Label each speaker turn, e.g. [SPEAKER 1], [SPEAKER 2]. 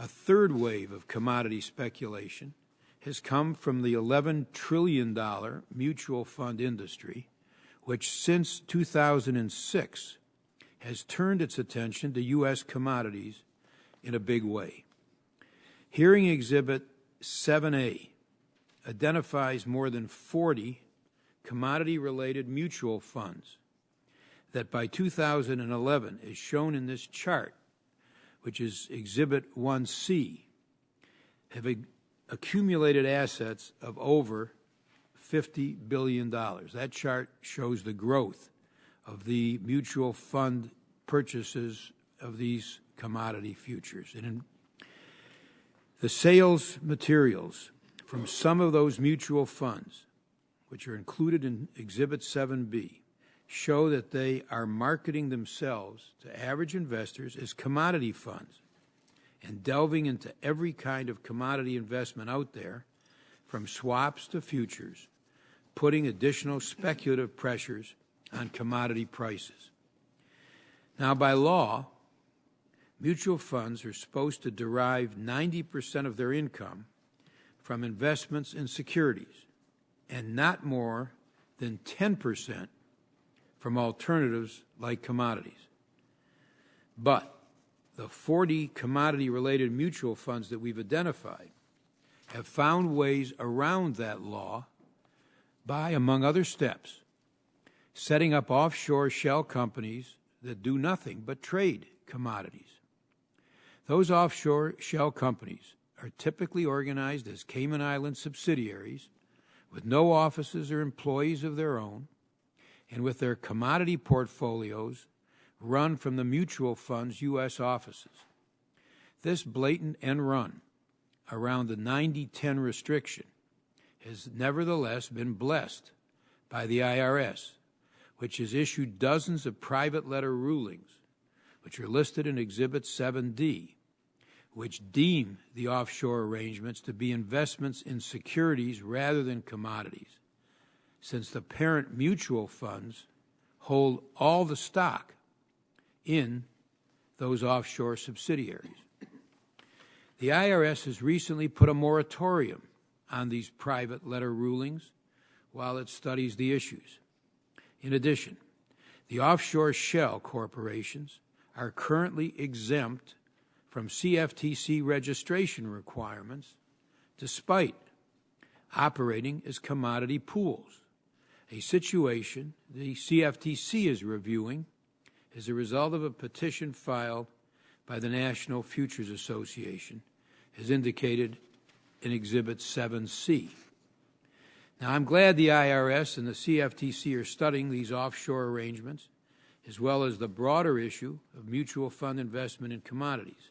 [SPEAKER 1] A third wave of commodity speculation has come from the $11 trillion mutual fund industry, which since 2006 has turned its attention to U.S. commodities in a big way. Hearing Exhibit 7A identifies more than 40 commodity-related mutual funds that by 2011, as shown in this chart, which is Exhibit 1C, have accumulated assets of over $50 billion. That chart shows the growth of the mutual fund purchases of these commodity futures. And in the sales materials from some of those mutual funds, which are included in Exhibit 7B, show that they are marketing themselves to average investors as commodity funds and delving into every kind of commodity investment out there, from swaps to futures, putting additional speculative pressures on commodity prices. Now, by law, mutual funds are supposed to derive 90% of their income from investments in securities and not more than 10% from alternatives like commodities. But the 40 commodity-related mutual funds that we've identified have found ways around that law by, among other steps, setting up offshore shell companies that do nothing but trade commodities. Those offshore shell companies are typically organized as Cayman Island subsidiaries with no offices or employees of their own, and with their commodity portfolios run from the mutual fund's U.S. offices. This blatant end run around the 90-10 restriction has nevertheless been blessed by the IRS, which has issued dozens of private letter rulings, which are listed in Exhibit 7D, which deem the offshore arrangements to be investments in securities rather than commodities, since the parent mutual funds hold all the stock in those offshore subsidiaries. The IRS has recently put a moratorium on these private letter rulings while it studies the issues. In addition, the offshore shell corporations are currently exempt from CFTC registration requirements despite operating as commodity pools, a situation the CFTC is reviewing as a result of a petition filed by the National Futures Association, as indicated in Exhibit 7C. Now, I'm glad the IRS and the CFTC are studying these offshore arrangements, as well as the broader issue of mutual fund investment in commodities.